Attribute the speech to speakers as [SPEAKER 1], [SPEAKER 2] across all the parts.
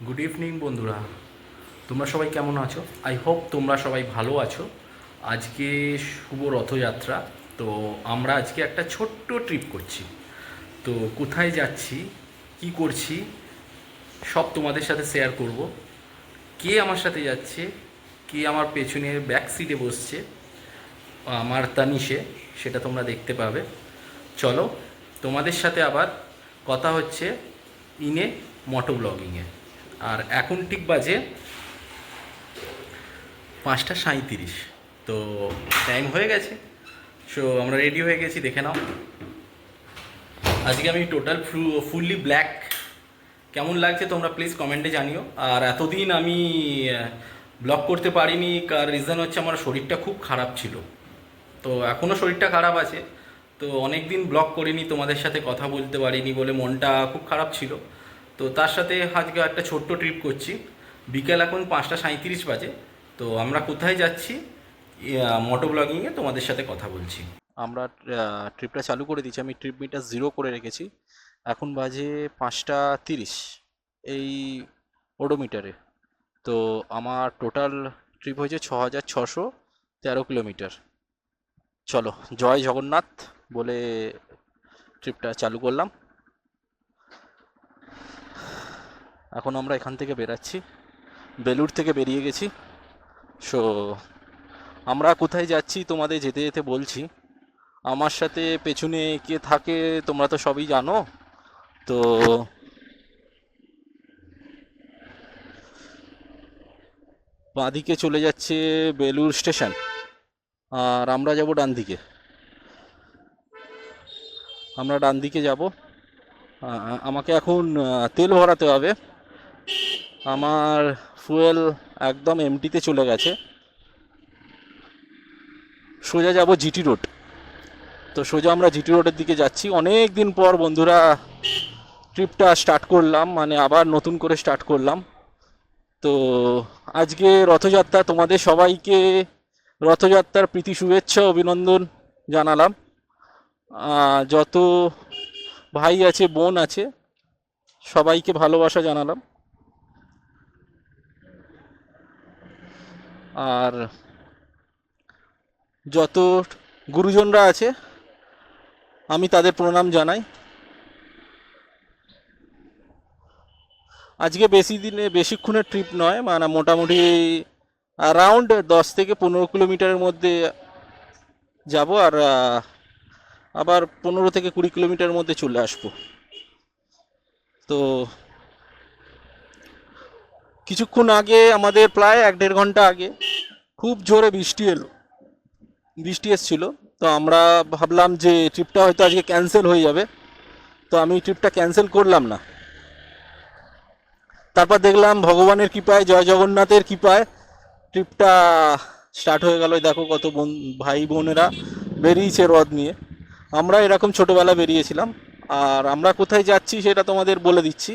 [SPEAKER 1] Good evening বন্ধুরা, তোমরা সবাই কেমন আছো? আই হোপ তোমরা সবাই ভালো আছো। আজকে শুভ রথযাত্রা। তো আমরা আজকে একটা ছোট্ট ট্রিপ করছি। তো কোথায় যাচ্ছি, কি করছি, সব তোমাদের সাথে শেয়ার করব। কে আমার সাথে যাচ্ছে, কে আমার পেছনে ব্যাক সিটে বসছে, আমার তানিশে, সেটা তোমরা দেখতে পাবে। চলো, তোমাদের সাথে আবার কথা হচ্ছে ইনে মোটো ব্লগিংয়ে। আর এখন ঠিক বাজে 5:37। তো টাইম হয়ে গেছে। সো আমরা রেডি হয়ে গেছি, দেখে নাও। আজকে আমি টোটাল ফুললি ব্ল্যাক। কেমন লাগছে তোমরা প্লিজ কমেন্টে জানিও। আর এতদিন আমি ব্লগ করতে পারিনি, কার রিজন হচ্ছে আমার শরীরটা খুব খারাপ ছিল। তো এখনও শরীরটা খারাপ আছে। তো অনেক দিন ব্লগ করিনি, তোমাদের সাথে কথা বলতে পারিনি বলে মনটা খুব খারাপ ছিল। তো তার সাথে আজকে একটা ছোট্ট ট্রিপ করছি। বিকেল এখন 5:37 বাজে। তো আমরা কোথায় যাচ্ছি, মোটো ব্লগিংয়ে তোমাদের সাথে কথা বলছি। আমরা ট্রিপটা চালু করে দিচ্ছি। আমি ট্রিপ মিটার 0 করে রেখেছি। এখন বাজে 5:30 এই ওডোমিটারে। তো আমার টোটাল ট্রিপ হয়েছে 6,613 কিলোমিটার। চলো, জয় জগন্নাথ বলে ট্রিপটা চালু করলাম। এখন আমরা এখান থেকে বেরাচ্ছি, বেলুড় থেকে বেরিয়ে গেছি। সো আমরা কোথায় যাচ্ছি তোমাদের যেতে যেতে বলছি। আমার সাথে পেছনে কে থাকে তোমরা তো সবই জানো। তো বাঁদিকে চলে যাচ্ছে বেলুড় স্টেশন, আর আমরা যাব ডান দিকে। আমরা ডান দিকে যাব। আমাকে এখন তেল ভরাতে হবে। আমার ফুয়েল একদম এমটিতে চলে গেছে। সোজা যাব জিটি রোড। তো সোজা আমরা জিটি রোডের দিকে যাচ্ছি। অনেক দিন পর বন্ধুরা ট্রিপটা স্টার্ট করলাম, মানে আবার নতুন করে স্টার্ট করলাম। তো আজকে রথযাত্রা, তোমাদের সবাইকে রথযাত্রার প্রীতি শুভেচ্ছা অভিনন্দন জানালাম। যত ভাই আছে বোন আছে সবাইকে ভালোবাসা জানালাম। আর যত গুরুজনরা আছে আমি তাদের প্রণাম জানাই। আজকে বেশিক্ষণের ট্রিপ নয়, মানে মোটামুটি অ্যারাউন্ড 10 থেকে 15 কিলোমিটারের মধ্যে যাব। আর আবার 15 থেকে 20 কিলোমিটারের মধ্যে চলে আসবো। তো কিছুক্ষণ আগে, আমাদের প্রায় 1-1.5 ঘন্টা আগে খুব জোরে বৃষ্টি এসছিল। তো আমরা ভাবলাম যে ট্রিপটা হয়তো আজকে ক্যান্সেল হয়ে যাবে। তো আমি ট্রিপটা ক্যান্সেল করলাম না। তারপর দেখলাম ভগবানের কৃপায়, জয় জগন্নাথের কৃপায় ট্রিপটা স্টার্ট হয়ে গেল। দেখো কত ভাই বোনেরা বেরিয়েছে রথ নিয়ে। আমরা এরকম ছোটোবেলা বেরিয়েছিলাম। আর আমরা কোথায় যাচ্ছি সেটা তোমাদের বলে দিচ্ছি।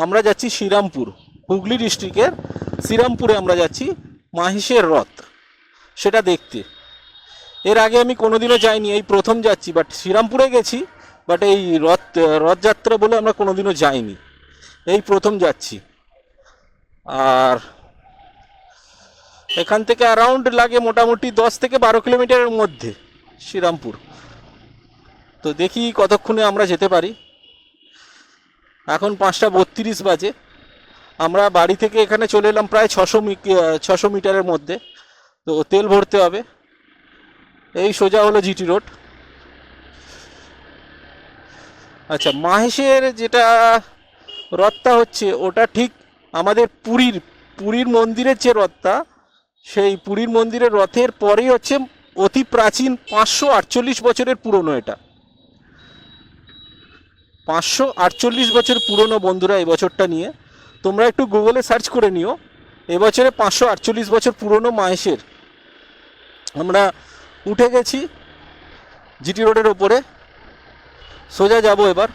[SPEAKER 1] আমরা যাচ্ছি শ্রীরামপুর, হুগলি ডিস্ট্রিক্টের শ্রীরামপুরে আমরা যাচ্ছি মাহিষের রথ, সেটা দেখতে। এর আগে আমি কোনোদিনও যাইনি, এই প্রথম যাচ্ছি। বাট শ্রীরামপুরে গেছি, বাট এই রথযাত্রা বলে আমরা কোনোদিনও যাইনি, এই প্রথম যাচ্ছি। আর এখান থেকে অ্যারাউন্ড লাগে মোটামুটি 10 থেকে 12 কিলোমিটারের মধ্যে শ্রীরামপুর। তো দেখি কতক্ষণে আমরা যেতে পারি। এখন 5:32 বাজে। আমরা বাড়ি থেকে এখানে চলে এলাম প্রায় 600 মিটারের মধ্যে। তো তেল ভরতে হবে। এই সোজা হলো জিটি রোড। আচ্ছা, মাহেশের যেটা রথটা হচ্ছে ওটা ঠিক আমাদের পুরীর মন্দিরের যে রথটা, সেই পুরীর মন্দিরের রথের পরেই হচ্ছে অতি প্রাচীন 548 বছরের পুরনো। এটা 548 বছর পুরনো বন্ধুরা। এই বছরটা নিয়ে তোমরা একটু গুগলে সার্চ করে নিও। এবছরে 548 বছর পুরনো মাহেশের। আমরা উঠে গেছি জিটি রোডের ওপরে। সোজা যাব এবার।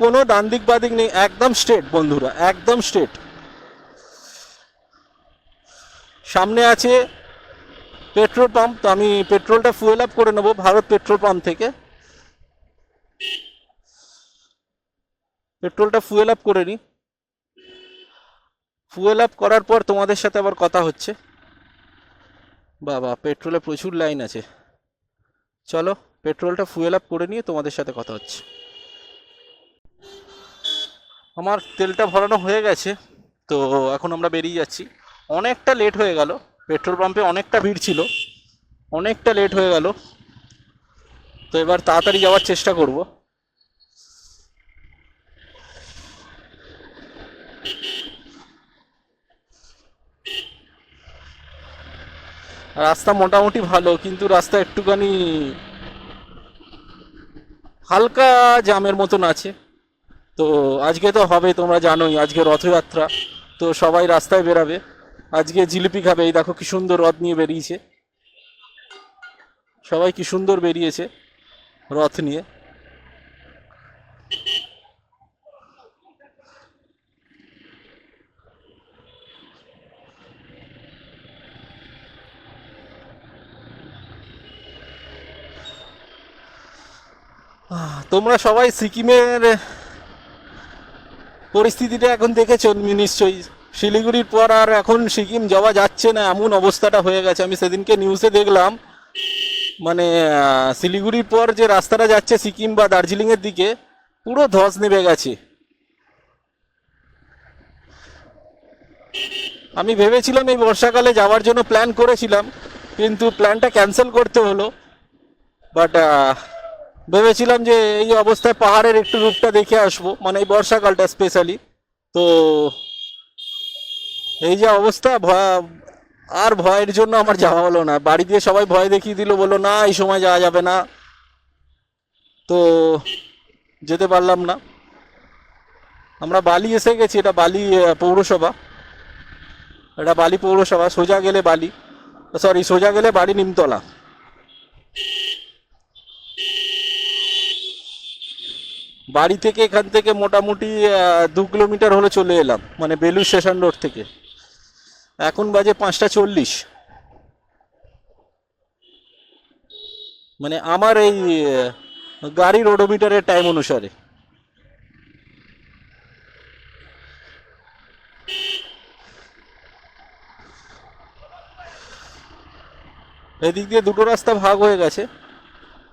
[SPEAKER 1] কোনো ডান দিক বাদিক নেই, একদম স্ট্রেট বন্ধুরা, একদম স্ট্রেট। সামনে আছে পেট্রোল পাম্প। তো আমি পেট্রোলটা ফুয়েল আপ করে নেবো ভারত পেট্রোল পাম্প থেকে। পেট্রোলটা ফুয়েল আপ করে নিই। ফুয়েল আপ করার পর তোমাদের সাথে আবার কথা হচ্ছে। বাবা, পেট্রোলে প্রচুর লাইন আছে। চলো পেট্রোলটা ফুয়েল আপ করে নিয়ে তোমাদের সাথে কথা হচ্ছে। আমার তেলটা ভরানো হয়ে গেছে, তো এখন আমরা বেরিয়ে যাচ্ছি। অনেকটা লেট হয়ে গেল, পেট্রোল পাম্পে অনেকটা ভিড় ছিল, অনেকটা লেট হয়ে গেল। তো এবার তাড়াতাড়ি যাওয়ার চেষ্টা করব। রাস্তা মোটামুটি ভালো, কিন্তু রাস্তা একটুখানি হালকা জ্যামের মতন আছে। তো আজকে তো হবে, তোমরা জানোই আজকে রথযাত্রা, তো সবাই রাস্তায় বেরাবে। আজকে জিলিপি খাবে, এই দেখো কি সুন্দর রথ নিয়ে বেরিয়েছে, সবাই কি সুন্দর বেরিয়েছে রথ নিয়ে। তোমরা সবাই সিকিমের পরিস্থিতিটা এখন দেখেছো নিশ্চয়ই। শিলিগুড়ির পর আর এখন সিকিম যাওয়া যাচ্ছে না, এমন অবস্থাটা হয়ে গেছে। আমি সেদিনকে নিউজে দেখলাম, মানে শিলিগুড়ির পর যে রাস্তাটা যাচ্ছে সিকিম বা দার্জিলিংয়ের দিকে, পুরো ধস নেমে গেছে। আমি ভেবেছিলাম এই বর্ষাকালে যাওয়ার জন্য প্ল্যান করেছিলাম, কিন্তু প্ল্যানটা ক্যান্সেল করতে হলো। বাট ভেবেছিলাম যে এই অবস্থায় পাহাড়ের একটু রূপটা দেখে আসবো, মানে এই বর্ষাকালটা স্পেশালি। তো এই যে অবস্থা, আর ভয়ের জন্য আমার যাওয়া হলো না। বাড়ি দিয়ে সবাই ভয় দেখিয়ে দিল, বললো না এই সময় যাওয়া যাবে না, তো যেতে পারলাম না। আমরা বালি এসে গেছি, এটা বালি পৌরসভা, এটা বালি পৌরসভা। সোজা গেলে বালি, সরি সোজা গেলে বাড়ি নিমতলা। বাড়ি থেকে এখান থেকে মোটামুটি 2 কিলোমিটার হলে চলে এলাম, মানে বেলুর স্টেশন রোড থেকে। এখন বাজে 5টা 40, মানে আমার এই গাড়ির ওডোমিটারের টাইম অনুসারে। এদিক দিয়ে দুটো রাস্তা ভাগ হয়ে গেছে,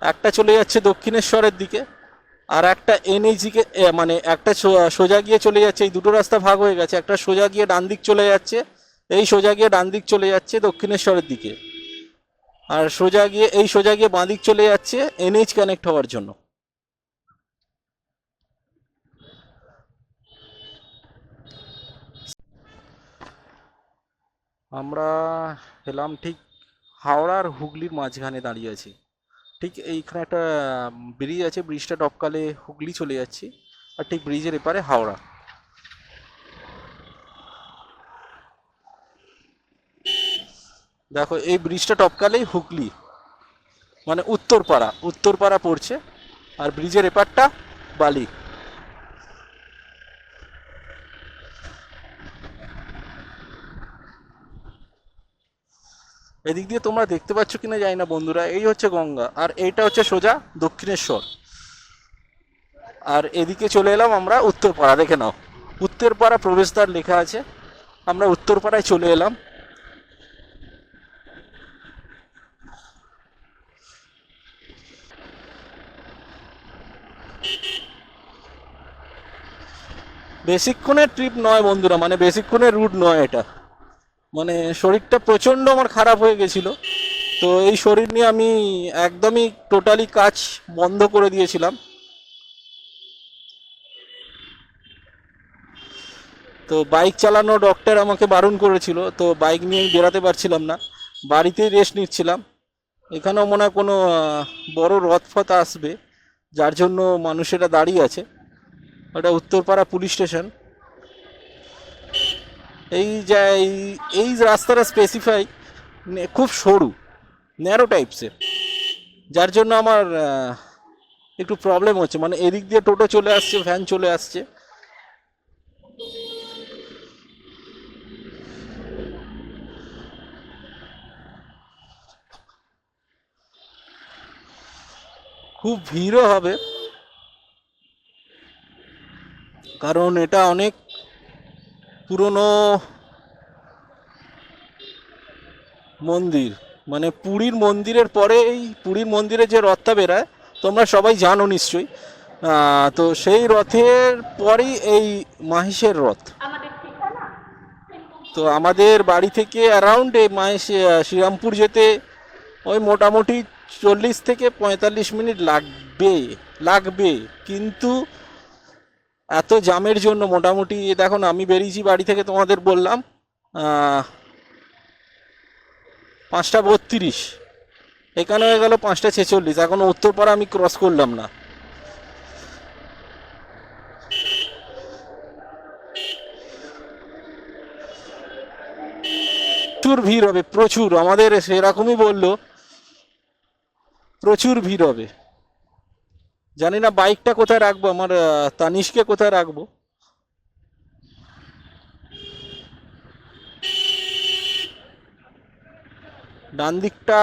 [SPEAKER 1] একটা চলে যাচ্ছে দক্ষিণেশ্বরের দিকে, আর একটা এনএইচকে, মানে একটা সোজা গিয়ে চলে যাচ্ছে। এই দুটো রাস্তা ভাগ হয়ে গেছে, একটা সোজা গিয়ে ডান দিক চলে যাচ্ছে, এই সোজা গিয়ে ডান দিক চলে যাচ্ছে দক্ষিণেশ্বরের দিকে, আর সোজা গিয়ে বাঁ দিক চলে যাচ্ছে এনএইচ কানেক্ট হওয়ার জন্য। আমরা এলাম ঠিক হাওড়া আর হুগলির মাঝখানে দাঁড়িয়ে আছি। ঠিক এইখানে একটা ব্রিজ আছে, ব্রিজটা টপকালে হুগলি চলে যাচ্ছি, আর ঠিক ব্রিজের এপারে হাওড়া। দেখো এই ব্রিজটা টপকালেই হুগলি, মানে উত্তরপাড়া পড়ছে, আর ব্রিজের এপারটা বালি। এদিক দিয়ে তোমরা দেখতে পাচ্ছ কিনা জানি না বন্ধুরা, এই হচ্ছে গঙ্গা, আর এইটা হচ্ছে সোজা দক্ষিণেশ্বর। আর এদিকে চলে এলাম আমরা উত্তরপাড়া, দেখে নাও উত্তরপাড়া প্রবেশদ্বার লেখা আছে, আমরা উত্তরপাড়ায় চলে এলাম। বেশিক্ষণের ট্রিপ নয় বন্ধুরা, মানে বেশিক্ষণের রুট নয় এটা। মানে শরীরটা প্রচণ্ড আমার খারাপ হয়ে গেছিলো, তো এই শরীর নিয়ে আমি একদমই টোটালি কাজ বন্ধ করে দিয়েছিলাম। তো বাইক চালানো ডক্টর আমাকে বারণ করেছিল, তো বাইক নিয়ে আমি বেরাতে পারছিলাম না, বাড়িতেই রেস্ট নিচ্ছিলাম। এখানেও মনে হয় কোনো বড় রথফথ আসবে, যার জন্য মানুষেরা দাঁড়িয়ে আছে। ওটা উত্তরপাড়া পুলিশ স্টেশন। এই যা এই রাস্তাটা স্পেসিফাই খুব সরু, ন্যারো টাইপসের, যার জন্য আমার একটু প্রবলেম হচ্ছে। মানে এদিক দিয়ে টোটো চলে আসছে, ভ্যান চলে আসছে। খুব ভিড়ও হবে, কারণ এটা অনেক
[SPEAKER 2] পুরনো মন্দির, মানে পুরীর মন্দিরের পরে এই পুরীর মন্দিরে যে রথটা বেরায় তোমরা সবাই জানো নিশ্চয়ই। তো সেই রথের পরেই এই মাহেশের রথ। তো আমাদের বাড়ি থেকে অ্যারাউন্ড এই মাহেশ শ্রীরামপুর যেতে ওই মোটামুটি 40 থেকে 45 মিনিট লাগবে। কিন্তু এত জামের জন্য মোটামুটি দেখো না, আমি বেরিয়েছি বাড়ি থেকে তোমাদের বললাম 5টা 32, এখানে হয়ে গেল 5টা 46, এখনো উত্তরপাড়া আমি ক্রস করলাম না। প্রচুর ভিড় হবে, প্রচুর, আমাদের সেরকমই বললো, প্রচুর ভিড় হবে। জানি না বাইকটা কোথায় রাখবো, আমার তানিশকে কোথায় রাখবো। ডান দিকটা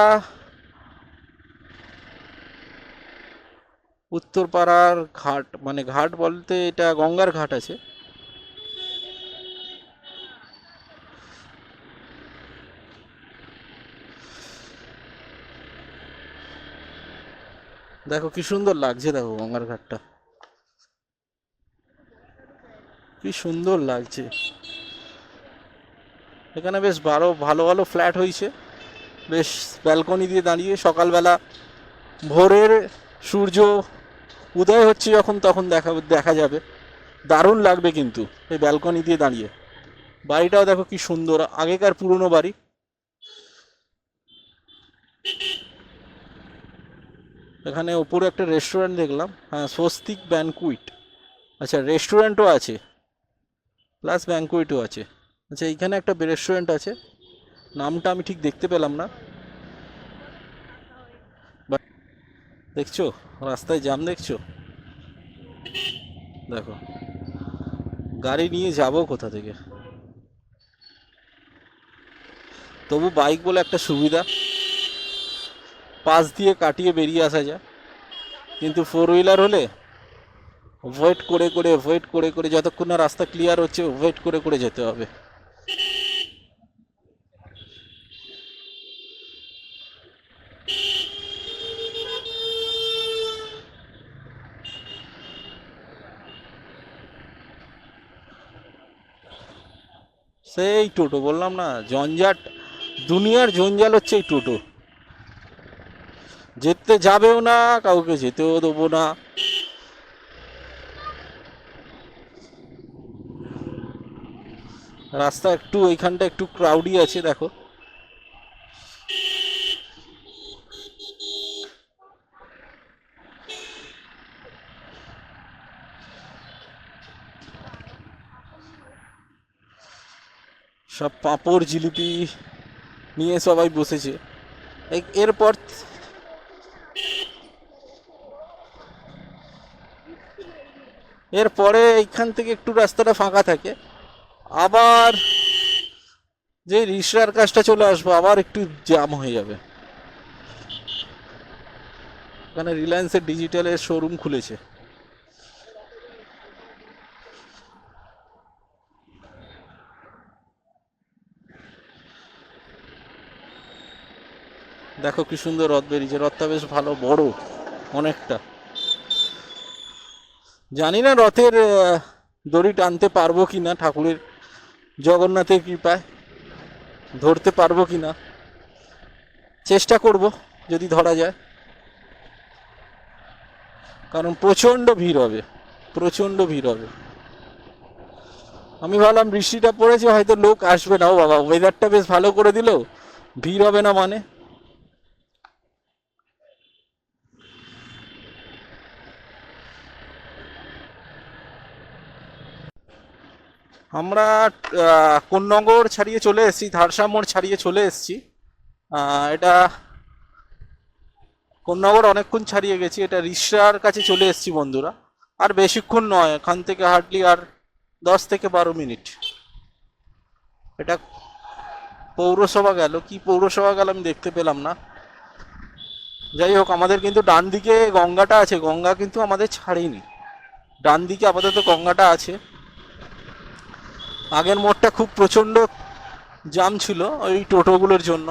[SPEAKER 2] উত্তরপাড়ার ঘাট, মানে ঘাট বলতে এটা গঙ্গার ঘাট আছে। দেখো কি সুন্দর লাগছে, দেখো গঙ্গার ঘাটটা কি সুন্দর লাগছে। এখানে বেশ ভালো ভালো ভালো ফ্ল্যাট হয়েছে, বেশ ব্যালকনি দিয়ে দাঁড়িয়ে সকালবেলা ভোরের সূর্য উদয় হচ্ছে যখন তখন দেখা দেখা যাবে, দারুণ লাগবে কিন্তু এই ব্যালকনি দিয়ে দাঁড়িয়ে। বাড়িটাও দেখো কি সুন্দর, আগেকার পুরনো বাড়ি। এখানে ওপরে একটা রেস্টুরেন্ট দেখলাম, হ্যাঁ, স্বস্তিক ব্যানকুইট। আচ্ছা, রেস্টুরেন্টও আছে প্লাস ব্যানকুইটও আছে। আচ্ছা, এইখানে একটা রেস্টুরেন্ট আছে, নামটা আমি ঠিক দেখতে পেলাম না। দেখছো রাস্তায় জ্যাম, দেখছো, দেখো গাড়ি নিয়ে যাবো কোথা থেকে। তবু বাইক বলে একটা সুবিধা, পাশ দিয়ে কাটিয়ে বেরিয়ে আসা যায়। কিন্তু ফোর হুইলার হলে ওয়েট করে করে যতক্ষণ না রাস্তা ক্লিয়ার হচ্ছে ওয়েট করে করে যেতে হবে। সেই টোটো, বললাম না জঞ্জাট, দুনিয়ার জঞ্জাল হচ্ছে এই টোটো। যেতে যাবেও না, কাউকে যেতেও দেবো না। রাস্তা একটু এইখানটা একটু ক্রাউডি আছে, দেখো। সব পাঁপড় জিলিপি নিয়ে সবাই বসেছে। এরপর এরপরে এইখান থেকে একটু রাস্তাটা ফাঁকা থাকে, আবার যে রিকশার কাজটা চলে আসবো আবার একটু জ্যাম হয়ে যাবে। এখানে রিলায়েন্সের ডিজিটালের শোরুম খুলেছে। দেখো কি সুন্দর রথ বেরিয়েছে, রথটা বেশ ভালো বড় অনেকটা। জানি না রথের দড়ি টানতে পারবো কি না, ঠাকুরের জগন্নাথের কৃপায় ধরতে পারবো কি না, চেষ্টা করব যদি ধরা যায়। কারণ প্রচণ্ড ভিড় হবে, প্রচণ্ড ভিড় হবে। আমি ভাবলাম বৃষ্টিটা পড়েছে হয়তো লোক আসবে না, ও বাবা ওয়েদারটা বেশ ভালো করে দিল, ভিড় হবে না মানে। আমরা কোন্নগর ছাড়িয়ে চলে এসেছি, ধারসা মোড় ছাড়িয়ে চলে এসেছি। এটা কোন্নগর অনেকক্ষণ ছাড়িয়ে গেছি, এটা রিষড়ার কাছে চলে এসেছি বন্ধুরা। আর বেশিক্ষণ নয়, এখান থেকে হার্ডলি আর 10 থেকে 12 মিনিট। এটা পৌরসভা গেল, কি পৌরসভা গেল আমি দেখতে পেলাম না। যাই হোক, আমাদের কিন্তু ডান দিকে গঙ্গাটা আছে, গঙ্গা কিন্তু আমাদের ছাড়েনি, ডান দিকে আপাতত গঙ্গাটা আছে। আগের মোড়টা খুব প্রচণ্ড জাম ছিল ওই টোটোগুলোর জন্য।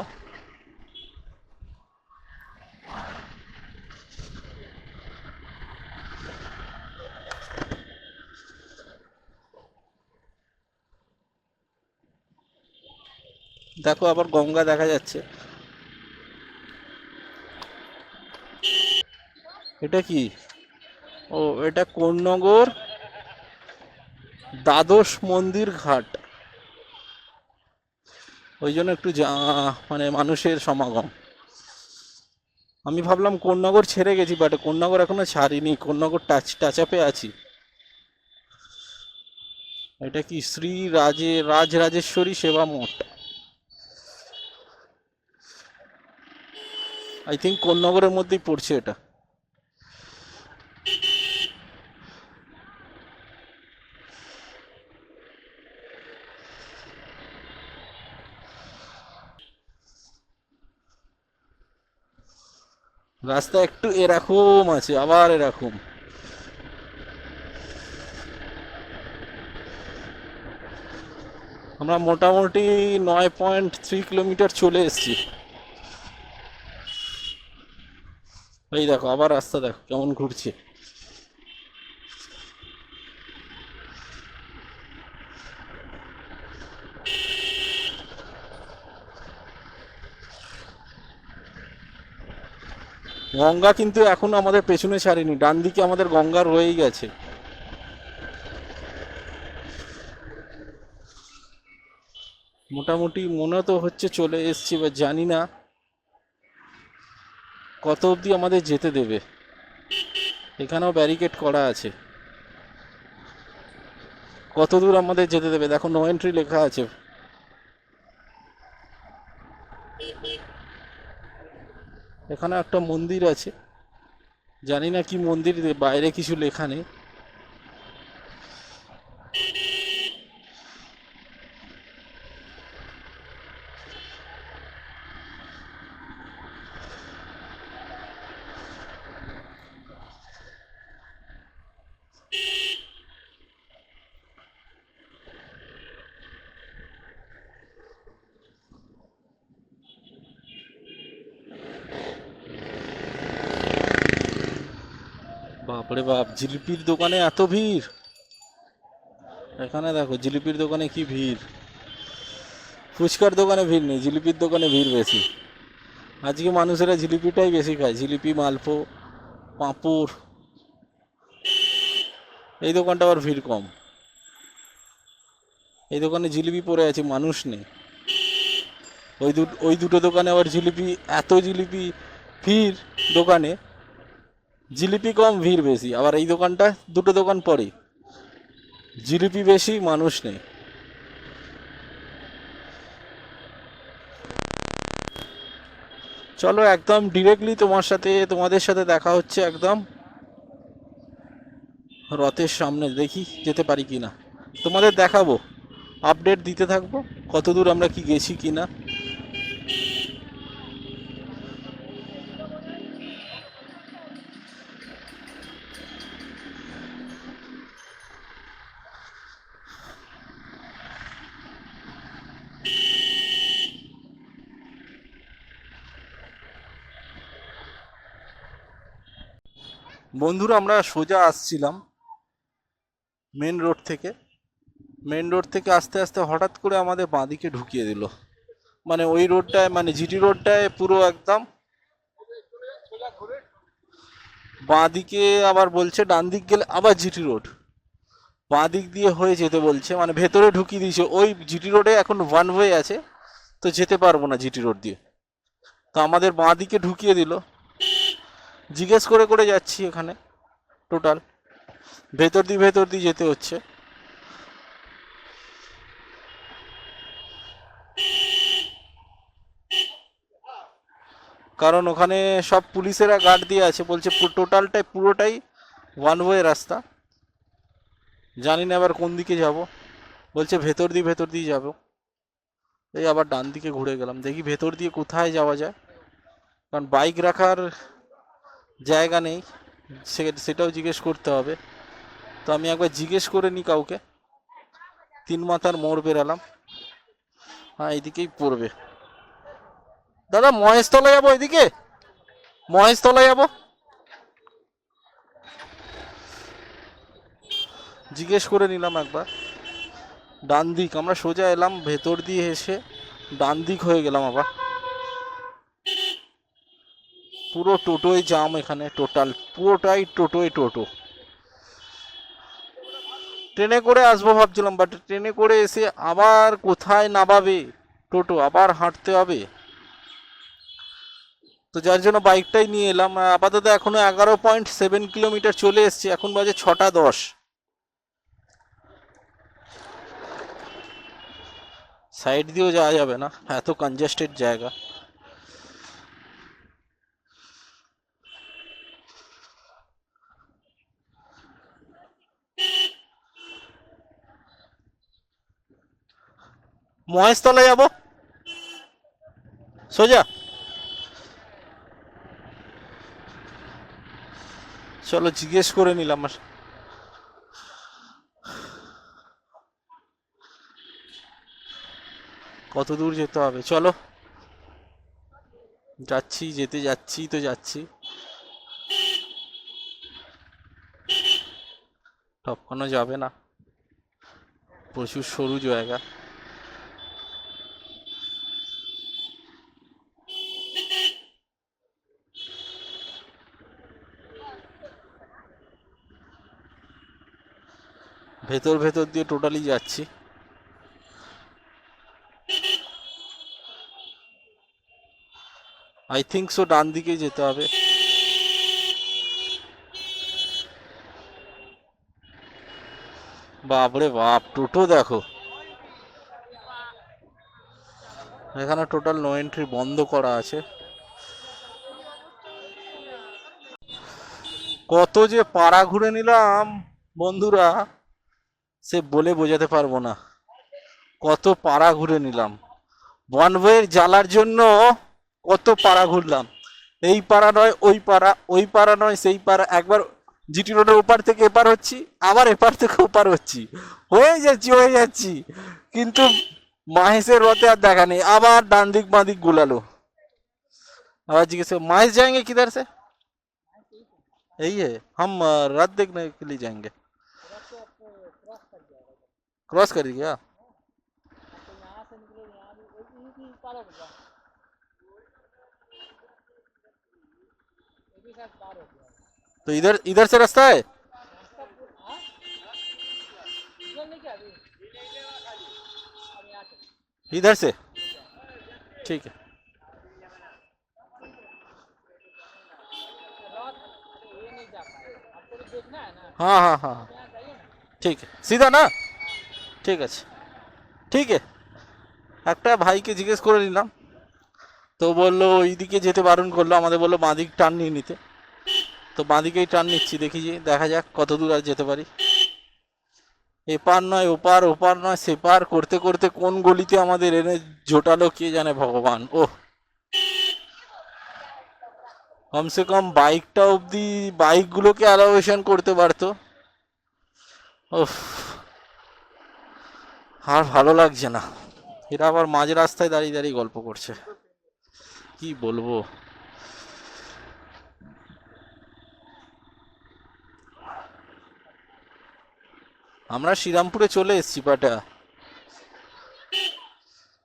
[SPEAKER 2] দেখো আবার গঙ্গা দেখা যাচ্ছে। এটা কি? ও, এটা কোন্নগর দ্বাদশ মন্দির ঘাট, ওই জন্য একটু মানে মানুষের সমাগম। আমি ভাবলাম কোন্নগর ছেড়ে গেছি, বাট কোন্নগর এখনো ছাড়িনি, কোন্নগর টাচ আপে আছি। এটা কি শ্রী রাজরাজেশ্বরী সেবা মঠ, আই থিঙ্ক কোন্নগরের মধ্যেই পড়ছে এটা। রাস্তা একটু এরকম আছে, আবার এরকম। আমরা মোটামুটি 9.3 কিলোমিটার চলে এসেছি। এই দেখো আবার রাস্তা দেখো কেমন ঘুরছে। গঙ্গা কিন্তু এখনো আমাদের পেছনে ছাড়েনি, ডান দিকে আমাদের গঙ্গা রয়েই গেছে। মোটামুটি মনে তো হচ্ছে চলে এসছি, বা জানি না কত অবধি আমাদের যেতে দেবে। এখানেও ব্যারিকেড করা আছে, কত দূর আমাদের যেতে দেবে। দেখো নো এন্ট্রি লেখা আছে। এখানে একটা মন্দির আছে, জানি না কি মন্দির, বাইরে কিছু লেখা নেই। বাপরে বাপ, জিলিপির দোকানে এত ভিড়! এখানে দেখো জিলিপির দোকানে কি ভিড়। ফুচকার দোকানে ভিড় নেই, জিলিপির দোকানে ভিড় বেশি। আজকে মানুষেরা জিলিপিটাই বেশি খায়, জিলিপি, মালপো, পাঁপড়। এই দোকানটা আবার ভিড় কম, এই দোকানে জিলিপি পড়ে আছে, মানুষ নেই। ওই দুটো দোকানে আবার জিলিপি, এত জিলিপি, ভিড় দোকানে, জিলিপি কম ভিড় বেশি। আবার এই দোকানটা, দুটো দোকান পরে, জিলিপি বেশি, মানুষ নেই। চলো একদম ডিরেক্টলি তোমাদের সাথে দেখা হচ্ছে একদম রথের সামনে, দেখি যেতে পারি কি না। তোমাদের দেখাবো, আপডেট দিতে থাকবো কত দূর আমরা কি গেছি কি না। বন্ধুরা আমরা সোজা আসছিলাম মেন রোড থেকে। মেন রোড থেকে আস্তে আস্তে হঠাৎ করে আমাদের বাঁদিকে ঢুকিয়ে দিল, মানে ওই রোডটায়, মানে জিটি রোডটায় পুরো একদম বাঁদিকে, আবার বলছে ডান দিক গেলে আবার জিটি রোড, বাঁ দিক দিয়ে হয়ে যেতে বলছে, মানে ভেতরে ঢুকিয়ে দিয়েছে। ওই জিটি রোডে এখন ওয়ান ওয়ে আছে, তো যেতে পারবো না জিটি রোড দিয়ে, তো আমাদের বাঁ দিকে ঢুকিয়ে দিল। জিজ্ঞেস করে করে যাচ্ছি এখানে, টোটাল ভেতর দিয়ে যেতে হচ্ছে। কারণ ওখানে সব পুলিশেরা গার্ড দিয়ে আছে, বলছে পুরোটাই ওয়ান ওয়ে রাস্তা। জানি না এবার কোন দিকে যাব, বলছে ভেতর দিয়ে যাব। এই আবার ডান দিকে ঘুরে গেলাম, দেখি ভেতর দিয়ে কোথায় যাওয়া যায়, কারণ বাইক রাখার জায়গা নেই, সেটাও জিজ্ঞেস করতে হবে। তো আমি একবার জিজ্ঞেস করে নিই কাউকে, তিন মাথার মোড় বেরালাম। হ্যাঁ এইদিকেই পড়বে। দাদা মহেশতলা যাবো, এদিকে মহেশতলা যাবো, জিজ্ঞেস করে নিলাম একবার। ডান দিক, আমরা সোজা এলাম, ভেতর দিয়ে এসে ডান দিক হয়ে গেলাম আবার। পুরো টোটোয় জাম এখানে, টোটাল পুরোটাই টোটোয় টোটো। ট্রেনে করে আসবো ভাবছিলাম, বাট ট্রেনে করে এসে আবার কোথায় নামাবে টোটো, আবার হাঁটতে হবে। তো যার জন্য বাইকটাই নিয়ে এলাম। আপাতত এখনো 11.7 কিলোমিটার চলে এসছি, এখন বাজে 6টা 10। সাইড দিয়েও যাওয়া যাবে না, এত কনজেস্টেড জায়গা। মহেশতলা যাব সোজা, চলো জিজ্ঞেস করে নিলাম। আর কত দূর যেতে হবে, চলো যাচ্ছি, যেতে যাচ্ছি তো যাচ্ছি। টপকানো যাবে না, প্রচুর সরু জায়গা। ভেতর ভেতর দিয়ে টোটালি যাচ্ছি। আই থিঙ্ক সো ডান দিকে যেতে হবে। বাপরে বাপ, টোটো দেখো এখানে টোটাল নো এন্ট্রি বন্ধ করা আছে। কত যে পাড়া ঘুরে নিলাম বন্ধুরা, সে বলে বোঝাতে পারবো না। কত পাড়া ঘুরে নিলাম বনভয়ের জ্বালার জন্য, কত পাড়া ঘুরলাম। এই পাড়া নয় ওই পাড়া, ওই পাড়া নয় সেই পাড়া, একবার জিটি রোডের ওপার থেকে এপার হচ্ছি, আবার এপার থেকে ওপার হচ্ছি, হয়ে যাচ্ছি। কিন্তু মাহেশের রথে আর দেখা নেই, আবার ডান দিক বাঁ দিক গুলালো। आवाज जिज्ञेस माहेश जाएंगे किधर से? यही है, हम रात देखने के लिए जाएंगे। क्रॉस कर क्या? तो इधर इधर से रास्ता है, इधर से ठीक है। हाँ हाँ हाँ ठीक है, सीधा ना, ঠিক আছে ঠিক আছে। একটা ভাইকে জিজ্ঞেস করে নিলাম, তো বললো ওইদিকে যেতে বারণ করলো, আমাদের বললো বাঁদিক টার্ন নিয়ে নিতে। তো বাঁদিকেই টার্ন নিচ্ছি, দেখি যে দেখা যাক কত দূর আর যেতে পারি। এপার নয় ওপার, ওপার নয় সেপার করতে করতে কোন গলিতে আমাদের এনে জোটালো কে জানে ভগবান। ও কমসে কম বাইকটা অবধি বাইকগুলোকে অ্যালোভেশন করতে পারতো। ওফ, আর ভালো লাগছে না। এরা আবার মাঝ রাস্তায় দাঁড়িয়ে দাঁড়িয়ে গল্প করছে, কি বলবো। আমরা শ্রীরামপুরে চলে এসেছি, বাটা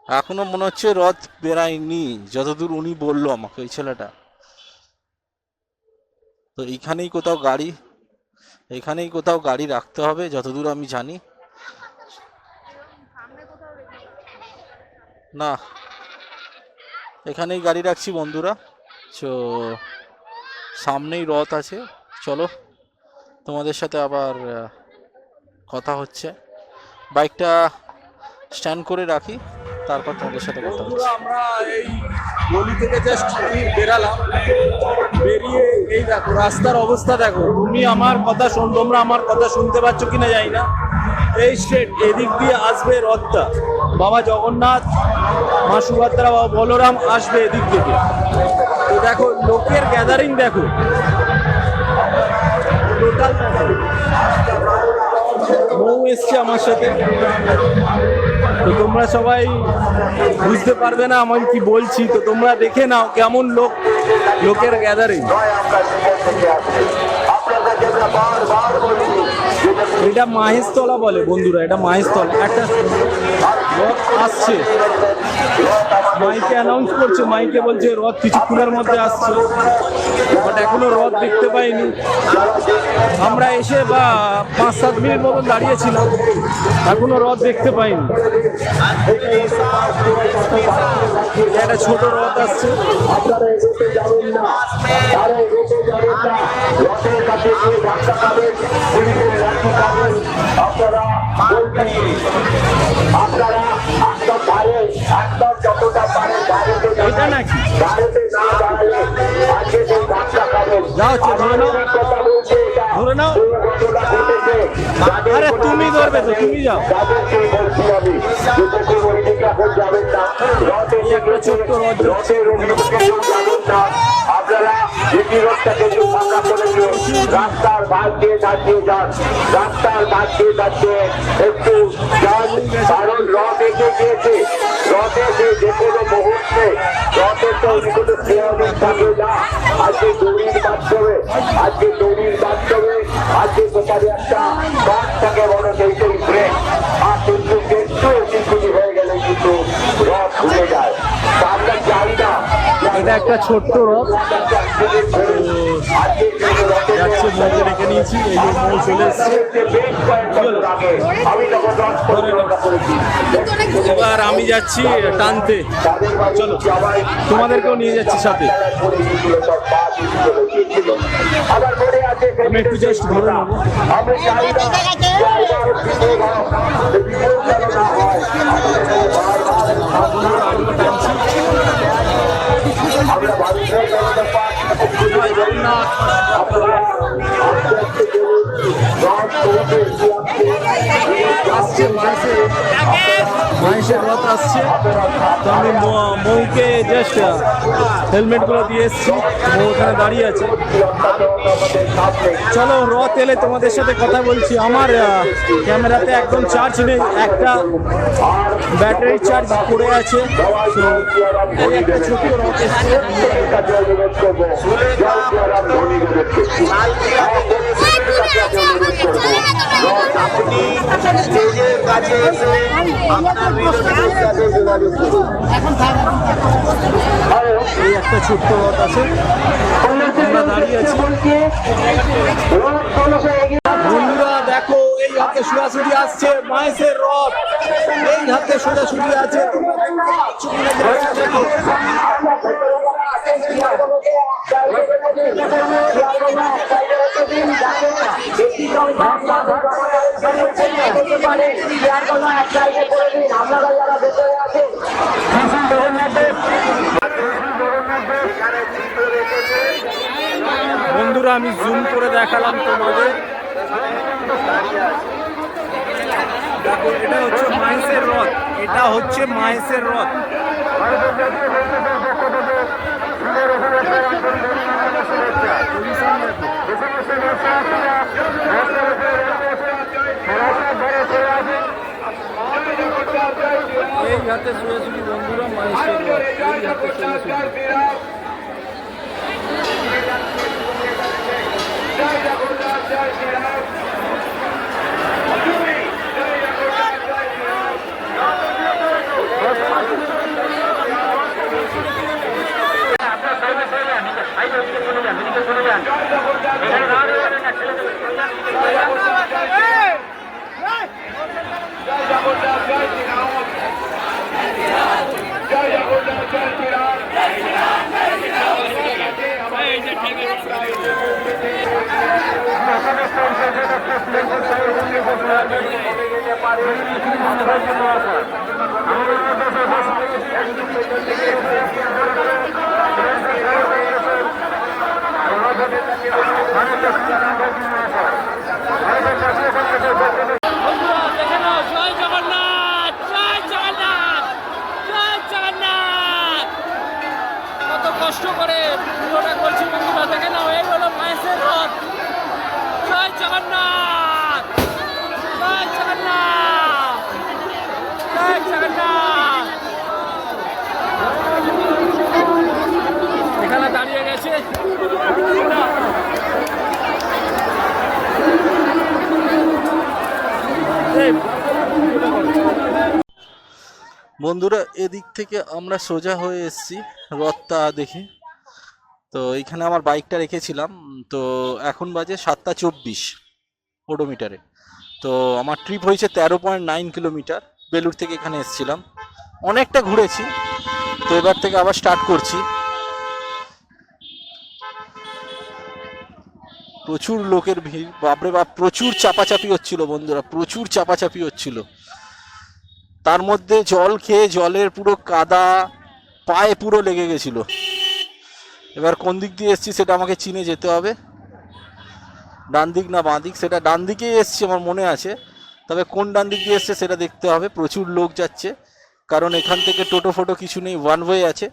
[SPEAKER 2] এখনো মনে হচ্ছে রথ বেরায়নি, যতদূর উনি বললো আমাকে ওই ছেলেটা। তো এইখানেই কোথাও গাড়ি, এখানেই কোথাও গাড়ি রাখতে হবে যতদূর আমি জানি। না, এখানেই গাড়ি রাখছি বন্ধুরা। তো সামনেই রথ আছে, চলো তোমাদের সাথে আবার কথা হচ্ছে। বাইকটা স্ট্যান্ড করে রাখি, তারপর তোমাদের সাথে কথা হচ্ছে।
[SPEAKER 3] আমরা এই গলি থেকে জাস্ট বেরালাম, বেরিয়ে এই দেখো রাস্তার অবস্থা দেখো। তুমি আমার কথা তোমরা আমার কথা শুনতে পাচ্ছ কিনা জানি না। এই স্ট্রেট এদিক দিয়ে আসবে রথটা, বাবা জগন্নাথ, মা সুভদ্রা, বাবা বলরাম আসবে এদিক থেকে। তো দেখো লোকের গ্যাদারিং দেখো, টোটাল মৌ এসছে আমার সাথে। তো তোমরা সবাই বুঝতে পারবে না আমি কি বলছি, তো তোমরা দেখে নাও কেমন লোকের গ্যাদারিং। এটা মাহেশতলা বলে বন্ধুরা, এটা মাহেশতলা। একটা রথ আসছে, মাইকে অ্যানাউন্স করছে, মাইকে বলছে রথ কিছুক্ষণের মধ্যে আসছে, বাট এখনো রথ দেখতে পাইনি। আমরা এসে 5-7 মিনিট মতন দাঁড়িয়েছিলাম, এখনো রথ দেখতে পাইনি। একটা ছোট রথ আসছে। এটা নাকি যাও, ধরে নাও, ধরে নাও। আরে তুমি ধরবে তো, তুমি যাও। একটা ছোট্ট রথ যাচ্ছে।
[SPEAKER 4] আপনারা জিটি রোডটাকে একটু ফাঁকা করে দিয়ে রাস্তার ধার দিয়ে দাঁড়িয়ে যান, রাস্তার ধার দিয়ে দাঁড়িয়ে একটু যান, কারণ রথ এগিয়ে গিয়েছে। রথে যে কোনো মুহূর্তে রথের তো কোনো ক্রিয়াদিন থাকে না। আজকে দড়ির মাধ্যমে আজকে কোথায় একটা রথ থাকে বড় সেই ব্রেক, আর কিন্তু একটু চিন্তুনি হয়ে গেলে কিন্তু রথ ঘুরে যায়। তা আমরা চাই না।
[SPEAKER 3] এটা একটা ছোট্ট রথ যাচ্ছে, মৌকে রেখে নিয়েছি। এই যে মৌ চলে এসছে। এবার আমি যাচ্ছি টানতে, চলো তোমাদেরকেও নিয়ে যাচ্ছি সাথে। আমি একটু জাস্ট ধরে নেবো। আসছে মাহেশের রথ আসছে। তো আমি মৌকে জাস্ট হেলমেটগুলো দিয়ে এসছি, মৌ ওখানে দাঁড়িয়ে আছে। চলো রথ এলে তোমাদের সাথে কথা বলছি। আমার ক্যামেরাতে একদম চার্জ নেই, একটা ব্যাটারি চার্জ পড়ে আছে। এই একটা ছোট্ট রথ এসছে।
[SPEAKER 4] আপনি স্টেজের কাছে এসে আপনার
[SPEAKER 3] এই একটা ছোট্ট রথ আছে, আমরা দাঁড়িয়ে আছি। বন্ধুরা দেখো, এই হাতে সোজাসুজি আসছে মাহেশের রথ, এই হাতে সোজাসুজি আছে। বন্ধুরা আমি জুম করে দেখালাম তোমাদের। দেখো এটা হচ্ছে মাহেশের রথ, এটা হচ্ছে মাহেশের রথ। এই হাতে সোজাসুজি বন্ধুরা মাহেশের রথ, এই হাতে সোজাসুজি। কষ্ট করে পুরোটা করছি বন্ধুরা, দেখে নাও, এই হলো মাহেশের রথ। জয় জগন্নাথ।
[SPEAKER 2] বন্ধুরা এদিক থেকে আমরা সোজা হয়ে এসেছি রথটা দেখে। তো এইখানে আমার বাইকটা রেখেছিলাম। তো এখন বাজে 7:24 ওডোমিটারে। তো আমার ট্রিপ হয়েছে 13.9 কিলোমিটার। বেলুড় থেকে এখানে এসেছিলাম, অনেকটা ঘুরেছি। তো এবার থেকে আবার স্টার্ট করছি। প্রচুর লোকের ভিড়, বাপরে বাপ, প্রচুর চাপাচাপি হচ্ছিল বন্ধুরা, প্রচুর চাপাচাপি হচ্ছিল। তার মধ্যে জল খেয়ে জলের পুরো কাদা পায়ে পুরো লেগে গেছিল। এবার কোন দিক দিয়ে এসছি সেটা আমাকে চিনে যেতে হবে, ডান দিক না বাঁ দিক। সেটা ডান দিকেই এসছি আমার মনে আছে, তবে কোন ডান দিক দিয়ে এসছে সেটা দেখতে হবে। প্রচুর লোক যাচ্ছে, কারণ এখান থেকে টোটো ফোটো কিছু নেই, ওয়ান ওয়ে আছে।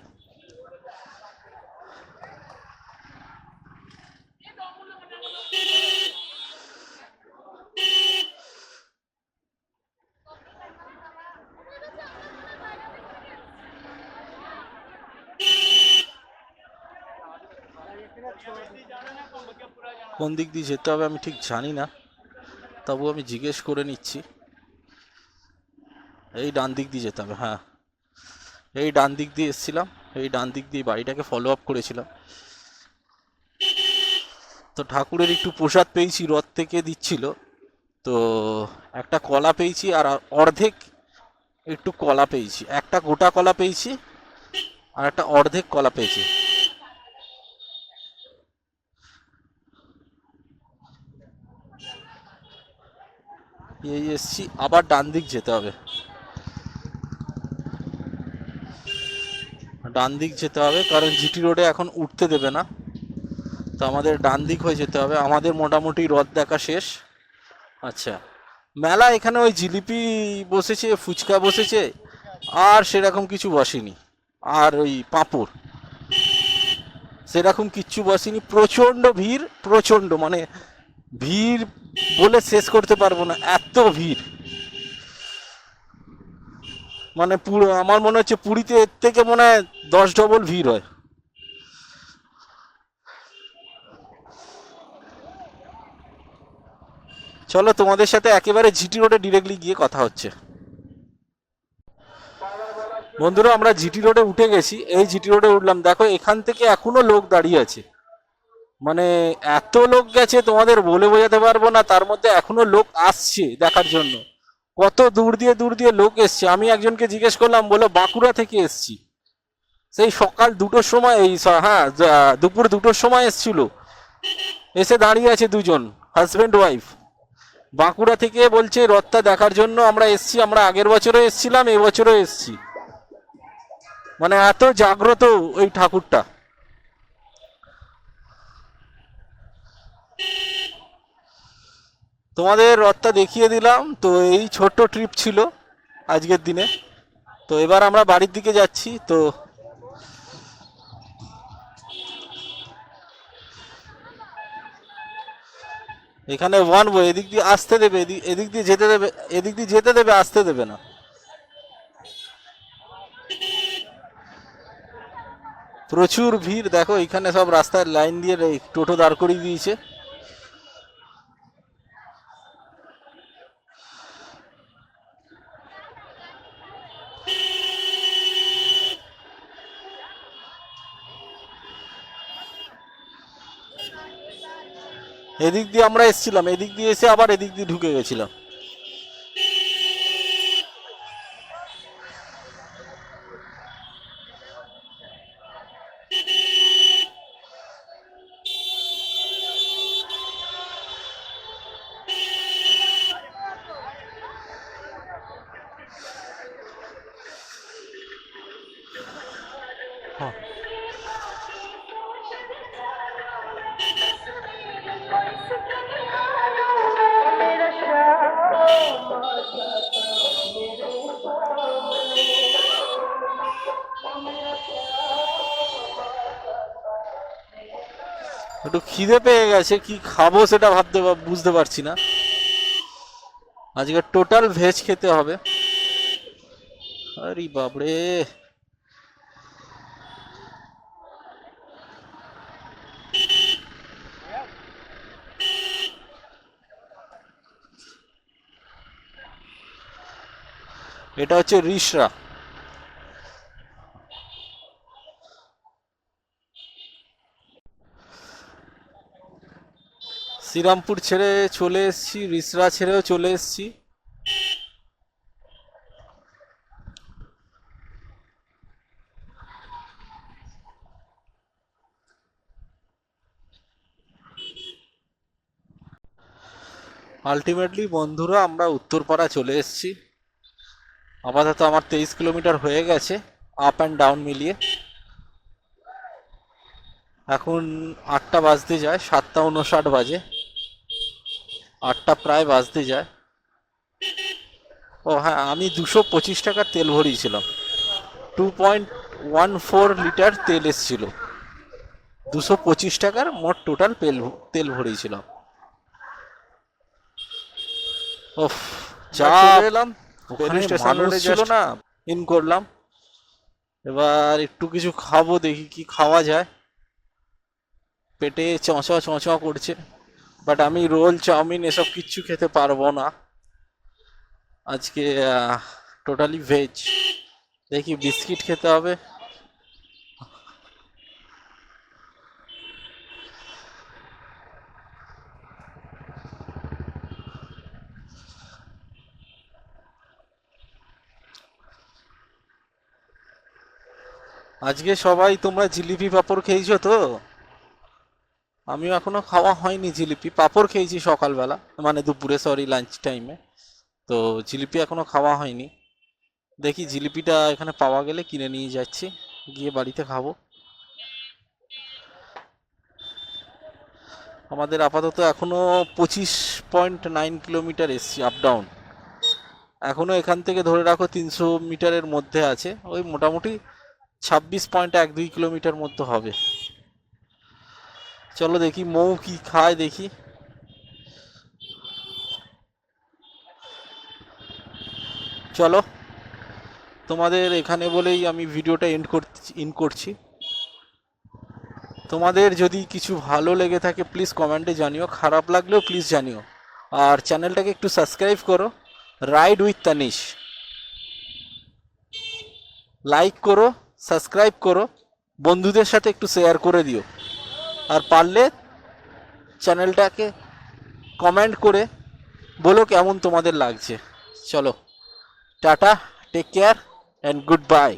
[SPEAKER 2] কোন দিক দিয়ে যেতে হবে আমি ঠিক জানি না, তবু আমি জিজ্ঞেস করে নিচ্ছি। এই ডান দিক দিয়ে যেতে হবে, হ্যাঁ এই ডান দিক দিয়ে এসেছিলাম, এই ডান দিক দিয়ে বাড়িটাকে ফলো আপ করেছিলাম। তো ঠাকুরের একটু প্রসাদ পেয়েছি, রথ থেকে দিচ্ছিল। তো একটা কলা পেয়েছি, আর অর্ধেক একটু কলা পেয়েছি। একটা গোটা কলা পেয়েছি আর একটা অর্ধেক কলা পেয়েছি। এই এসছি, আবার ডান দিক যেতে হবে, ডান দিক যেতে হবে, কারণ জিটি রোডে এখন উঠতে দেবে না। তো আমাদের ডান দিক হয়ে যেতে হবে। আমাদের মোটামুটি রথ দেখা শেষ। আচ্ছা, মেলা এখানে ওই জিলিপি বসেছে, ফুচকা বসেছে, আর সেরকম কিছু বসেনি। আর ওই পাঁপড়, সেরকম কিচ্ছু বসেনি। প্রচণ্ড ভিড়, প্রচণ্ড, মানে ভিড় বলে শেষ করতে পারবো না, এত ভিড়। মানে পুরো আমার মনে হচ্ছে পুরীতে এর থেকে মনে হয় 10 ডবল ভিড় হয়। চলো তোমাদের সাথে একেবারে জিটি রোডে ডিরেক্টলি গিয়ে কথা হচ্ছে। বন্ধুরা আমরা জিটি রোডে উঠে গেছি, এই জিটি রোডে উঠলাম। দেখো এখান থেকে এখনো লোক দাঁড়িয়ে আছে, মানে এত লোক গেছে তোমাদের বলে বোঝাতে পারবো না। তার মধ্যে এখনো লোক আসছে দেখার জন্য, কত দূর দিয়ে লোক এসছে। আমি একজনকে জিজ্ঞেস করলাম, বলে বাঁকুড়া থেকে এসছি। সেই সকাল 2টোর সময়, হ্যাঁ দুপুর 2টোর সময় এসছিল, এসে দাঁড়িয়ে আছে দুজন হাজব্যান্ড ওয়াইফ। বাঁকুড়া থেকে বলছে রথটা দেখার জন্য আমরা এসছি, আমরা আগের বছরও এসছিলাম, এবছরও এসছি। মানে এত জাগ্রত ওই ঠাকুরটা। তোমাদের রথটা দেখিয়ে দিলাম। তো এই ছোট্ট ট্রিপ ছিল আজকের দিনে। তো এবার আমরা বাড়ির দিকে যাচ্ছি। তো এখানে ওয়ান ওয়ে, এদিক দিয়ে আসতে দেবে, এদিক দিয়ে যেতে দেবে, এদিক দিয়ে যেতে দেবে, আসতে দেবে না। প্রচুর ভিড়, দেখো এখানে সব রাস্তায় লাইন দিয়ে টোটো দাঁড় করিয়ে দিয়েছে। এদিক দিয়ে আমরা এসেছিলাম, এদিক দিয়ে এসে আবার এদিক দিয়ে ঢুকে গেছিলাম। একটু খিদে পেয়ে গেছে, কি খাবো সেটা বুঝতে পারছি না। আজকে টোটাল ভেজ খেতে হবে। আরে বাপরে, এটা হচ্ছে রিষড়া। শ্রীরামপুর ছেড়ে চলে এসেছি, রিসরা ছেড়েও চলে এসেছি। আলটিমেটলি বন্ধুরা আমরা উত্তরপাড়া চলে এসেছি। আপাতত আমার 23 কিলোমিটার হয়ে গেছে আপ অ্যান্ড ডাউন মিলিয়ে। এখন 8টা বাজতে যায়, 7টা 59 বাজে, 8টা প্রায় বাজতে যায়। ও হ্যাঁ, আমি 225 টাকার তেল ভরিয়েছিলাম। 2.14 লিটার তেল এসেছিল, 225 টাকার মোট টোটাল তেল ভরিয়েছিলাম। ওফ, যা
[SPEAKER 3] এলাম
[SPEAKER 2] ওখানে মানুষ ছিল না, ইন করলাম। এবার একটু কিছু খাবো, দেখি কি খাওয়া যায়। পেটে চঁচা চঁচা করছে, বাট আমি রোল চাউমিন এসব কিচ্ছু খেতে পারবো না আজকে। Totally veg. দেখি বিস্কিট খেতে হবে। আজকে সবাই তোমরা জিলিপি পাঁপড় খেয়েছো তো? আমিও এখনো খাওয়া হয়নি জিলিপি, পাঁপড় খেয়েছি সকালবেলা, মানে দুপুরে, সরি লাঞ্চ টাইমে। তো জিলিপি এখনো খাওয়া হয়নি। দেখি জিলিপিটা এখানে পাওয়া গেলে কিনে নিয়ে যাচ্ছি, গিয়ে বাড়িতে খাবো। আমাদের আপাতত এখনো 25.9 কিলোমিটার এসছি আপ ডাউন। এখনো এখান থেকে ধরে রাখো 300 মিটারের মধ্যে আছে, ওই মোটামুটি 26.12 কিলোমিটার মধ্যে হবে। চলো দেখি মৌ কি খায় দেখি। চলো, তোমাদের এখানে বলেই আমি ভিডিওটা এন্ড করছি। তোমাদের যদি কিছু ভালো লেগে থাকে প্লিজ কমেন্টে জানিও, খারাপ লাগলেও প্লিজ জানিও। আর চ্যানেলটাকে একটু সাবস্ক্রাইব করো, রাইড উইথ তানিশ। লাইক করো, সাবস্ক্রাইব করো, বন্ধুদের সাথে একটু শেয়ার করে দিও। আর পারলে চ্যানেলটাকে কমেন্ট করে বলো কেমন তোমাদের লাগছে। চলো, tata, take care and good by.